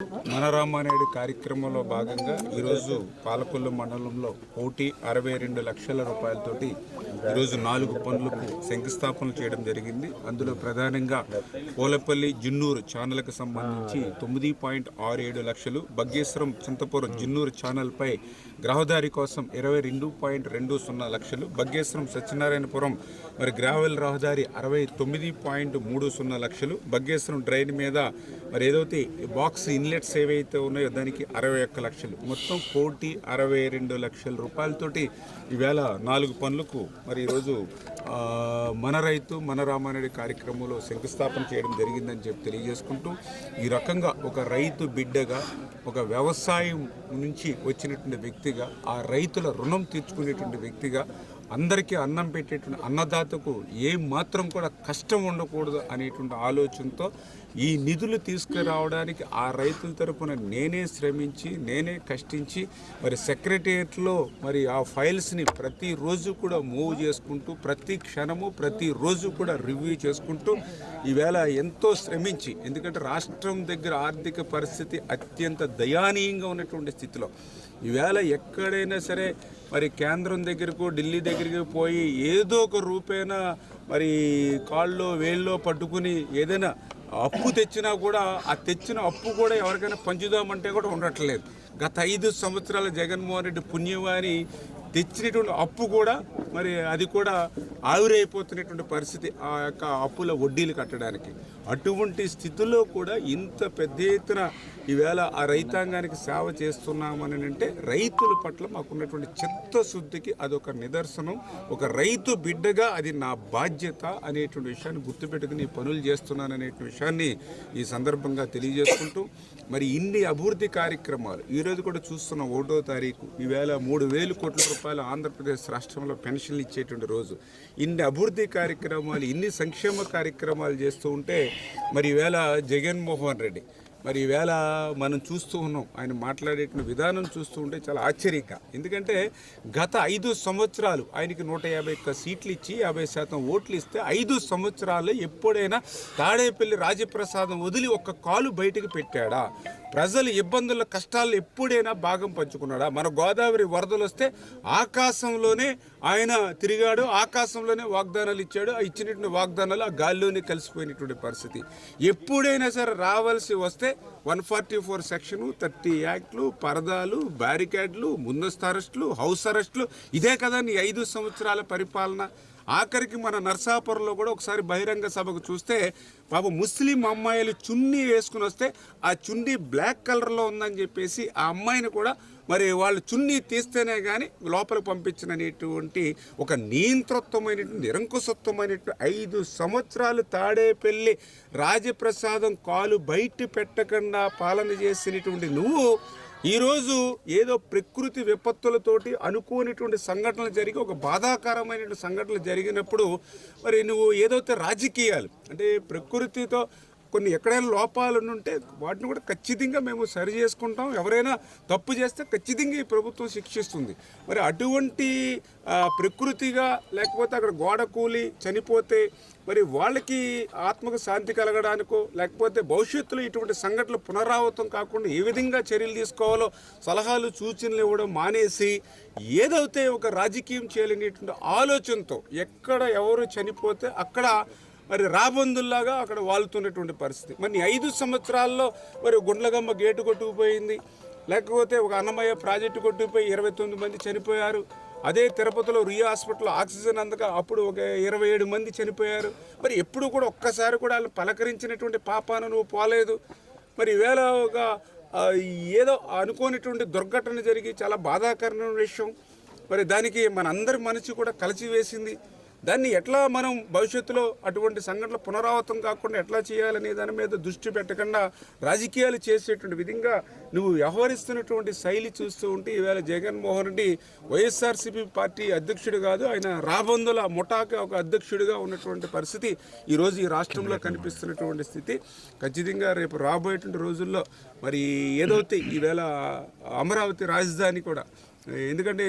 మనరామానేడు కార్యక్రమంలో భాగంగా ఈరోజు పాలకొల్లు మండలంలో 1,62,00,000 రూపాయలతోటి ఈరోజు 4 పనులకు శంకుస్థాపన చేయడం జరిగింది. అందులో ప్రధానంగా పోలపల్లి జున్నూరు ఛానల్కి సంబంధించి 9.67 లక్షలు, బగ్గేశ్వరం చింతపురం జున్నూరు ఛానల్పై గ్రహదారి కోసం 22.20 లక్షలు, బగ్గేశ్వరం సత్యనారాయణపురం గ్రావెల్ రహదారి 69.30 లక్షలు, బగ్గేశ్వరం డ్రైన్ మీద ఏదైతే బాక్స్ ఇన్లెట్స్ ఏవైతే ఉన్నాయో దానికి 61 లక్షలు, మొత్తం 1,62,00,000 రూపాయలతోటి ఈవేళ 4 పనులకు ఈరోజు మన రైతు మన రామారెడ్డి కార్యక్రమంలో శంకుస్థాపన చేయడం జరిగిందని చెప్పి తెలియజేసుకుంటూ, ఈ రకంగా ఒక రైతు బిడ్డగా, ఒక వ్యవసాయం నుంచి వచ్చినటువంటి వ్యక్తిగా, ఆ రైతుల రుణం తీర్చుకునేటువంటి వ్యక్తిగా, అందరికీ అన్నం పెట్టేటువంటి అన్నదాతకు ఏ మాత్రం కూడా కష్టం ఉండకూడదు అనేటువంటి ఆలోచనతో ఈ నిధులు తీసుకురావడానికి ఆ రైతుల తరపున నేనే శ్రమించి, నేనే కష్టించి సెక్రటేరియట్లో ఆ ఫైల్స్ని ప్రతిరోజు కూడా మూవ్ చేసుకుంటూ, ప్రతి క్షణము ప్రతిరోజు కూడా రివ్యూ చేసుకుంటూ ఈవేళ ఎంతో శ్రమించి, ఎందుకంటే రాష్ట్రం దగ్గర ఆర్థిక పరిస్థితి అత్యంత దయానీయంగా ఉన్నటువంటి స్థితిలో ఈవేళ ఎక్కడైనా సరే కేంద్రం దగ్గరకు, ఢిల్లీ దగ్గరికి పోయి ఏదో ఒక రూపేణ కాళ్ళలో వేళ్ళలో పట్టుకుని ఏదైనా అప్పు తెచ్చినా కూడా ఆ తెచ్చిన అప్పు కూడా ఎవరికైనా పంచుదామంటే కూడా ఉండట్లేదు. గత 5 సంవత్సరాల జగన్మోహన్ రెడ్డి పుణ్యవాని తెచ్చినటువంటి అప్పు కూడా అది కూడా ఆవిరైపోతున్నటువంటి పరిస్థితి, ఆ యొక్క అప్పుల వడ్డీలు కట్టడానికి. అటువంటి స్థితిలో కూడా ఇంత పెద్ద ఎత్తున ఈవేళ ఆ రైతాంగానికి సేవ చేస్తున్నామని అంటే రైతుల పట్ల మాకున్నటువంటి చిత్తశుద్ధికి అదొక నిదర్శనం. ఒక రైతు బిడ్డగా అది నా బాధ్యత అనేటువంటి విషయాన్ని గుర్తుపెట్టుకుని పనులు చేస్తున్నాననేటువంటి విషయాన్ని ఈ సందర్భంగా తెలియజేసుకుంటూ, ఇన్ని అభివృద్ధి కార్యక్రమాలు ఈరోజు కూడా చూస్తున్నాం. 1వ తారీఖు ఈవేళ 3,000 కోట్ల రూపాయలు ఆంధ్రప్రదేశ్ రాష్ట్రంలో పెన్షన్లు ఇచ్చేటువంటి రోజు. ఇన్ని అభివృద్ధి కార్యక్రమాలు, ఇన్ని సంక్షేమ కార్యక్రమాలు చేస్తూ ఉంటే ఈవేళ జగన్మోహన్ రెడ్డి ఈవేళ మనం చూస్తూ ఉన్నాం. ఆయన మాట్లాడేటువంటి విధానం చూస్తూ ఉంటే చాలా ఆశ్చర్యంగా. ఎందుకంటే గత 5 సంవత్సరాలు ఆయనకి 151 సీట్లు ఇచ్చి 50% ఓట్లు ఇస్తే 5 సంవత్సరాలు ఎప్పుడైనా తాడేపల్లి రాజప్రసాదం వదిలి ఒక్క కాలు బయటకు పెట్టాడా? ప్రజలు ఇబ్బందుల కష్టాలు ఎప్పుడైనా భాగం పంచుకున్నాడా? మన గోదావరి వరదలు వస్తే ఆకాశంలోనే ఆయన తిరిగాడు, ఆకాశంలోనే వాగ్దానాలు ఇచ్చాడు. ఆ ఇచ్చినటువంటి వాగ్దానాలు ఆ గాల్లోనే కలిసిపోయినటువంటి పరిస్థితి. ఎప్పుడైనా సరే రావాల్సి వస్తే 144 సెక్షను, 30 యాక్ట్లు, పరదాలు, బ్యారికేడ్లు, ముందస్తు అరెస్టులు, హౌస్ అరెస్టులు, ఇదే కదా నీ 5 సంవత్సరాల పరిపాలన. ఆఖరికి మన నర్సాపురంలో కూడా ఒకసారి బహిరంగ సభకు చూస్తే ముస్లిం అమ్మాయిలు చున్నీ వేసుకుని వస్తే ఆ చున్నీ బ్లాక్ కలర్లో ఉందని చెప్పేసి ఆ అమ్మాయిని కూడా వాళ్ళు చున్నీ తీస్తేనే కానీ లోపలికి పంపించినటువంటి ఒక నియంతృత్వమైనటువంటి, నిరంకుశత్వమైనటువంటి 5 సంవత్సరాలు తాడేపల్లి రాజప్రసాదం కాలు బయట పెట్టకుండా పాలన చేసినటువంటి నువ్వు ఈరోజు ఏదో ప్రకృతి విపత్తులతోటి అనుకోనిటువంటి సంఘటనలు జరిగి, ఒక బాధాకరమైనటువంటి సంఘటనలు జరిగినప్పుడు నువ్వు ఏదైతే రాజకీయాలు అంటే ప్రకృతితో కొన్ని ఎక్కడైనా లోపాలు ఉంటే వాటిని కూడా ఖచ్చితంగా మేము సరి చేసుకుంటాం. ఎవరైనా తప్పు చేస్తే ఖచ్చితంగా ఈ ప్రభుత్వం శిక్షిస్తుంది. అటువంటి ప్రకృతిగా లేకపోతే అక్కడ గోడ కూలి చనిపోతే వాళ్ళకి ఆత్మకు శాంతి కలగడానికో, లేకపోతే భవిష్యత్తులో ఇటువంటి సంఘటనలు పునరావృతం కాకుండా ఏ విధంగా చర్యలు తీసుకోవాలో సలహాలు సూచనలు ఇవ్వడం మానేసి ఏదైతే ఒక రాజకీయం చేయలేనటువంటి ఆలోచనతో ఎక్కడ ఎవరు చనిపోతే అక్కడ రాబందుల్లాగా అక్కడ వాళ్తున్నటువంటి పరిస్థితి. 5 సంవత్సరాల్లో గుండ్లగమ్మ గేటు కొట్టుకుపోయింది, లేకపోతే ఒక అన్నమయ్య ప్రాజెక్టు కొట్టుకుపోయి 29 మంది చనిపోయారు. అదే తిరుపతిలో రియా హాస్పిటల్లో ఆక్సిజన్ అందక అప్పుడు ఒక 27 మంది చనిపోయారు. ఎప్పుడు కూడా ఒక్కసారి కూడా వాళ్ళు పలకరించినటువంటి పాపాన నువ్వు పోలేదు. ఈవేళ ఒక ఏదో అనుకోనిటువంటి దుర్ఘటన జరిగి చాలా బాధాకరమైన విషయం. దానికి మనందరి మనసు కూడా కలిసివేసింది. దాన్ని ఎట్లా మనం భవిష్యత్తులో అటువంటి సంఘటనలు పునరావృతం కాకుండా ఎట్లా చేయాలనే దాని మీద దృష్టి పెట్టకుండా రాజకీయాలు చేసేటువంటి విధంగా నువ్వు వ్యవహరిస్తున్నటువంటి శైలి చూస్తూ ఉంటే ఈవేళ జగన్మోహన్ రెడ్డి వైఎస్ఆర్సీపీ పార్టీ అధ్యక్షుడు కాదు, ఆయన రాబందుల ముఠాకి ఒక అధ్యక్షుడిగా ఉన్నటువంటి పరిస్థితి ఈరోజు ఈ రాష్ట్రంలో కనిపిస్తున్నటువంటి స్థితి. ఖచ్చితంగా రేపు రాబోయేటువంటి రోజుల్లో ఏదైతే ఈవేళ అమరావతి రాజధాని కూడా, ఎందుకంటే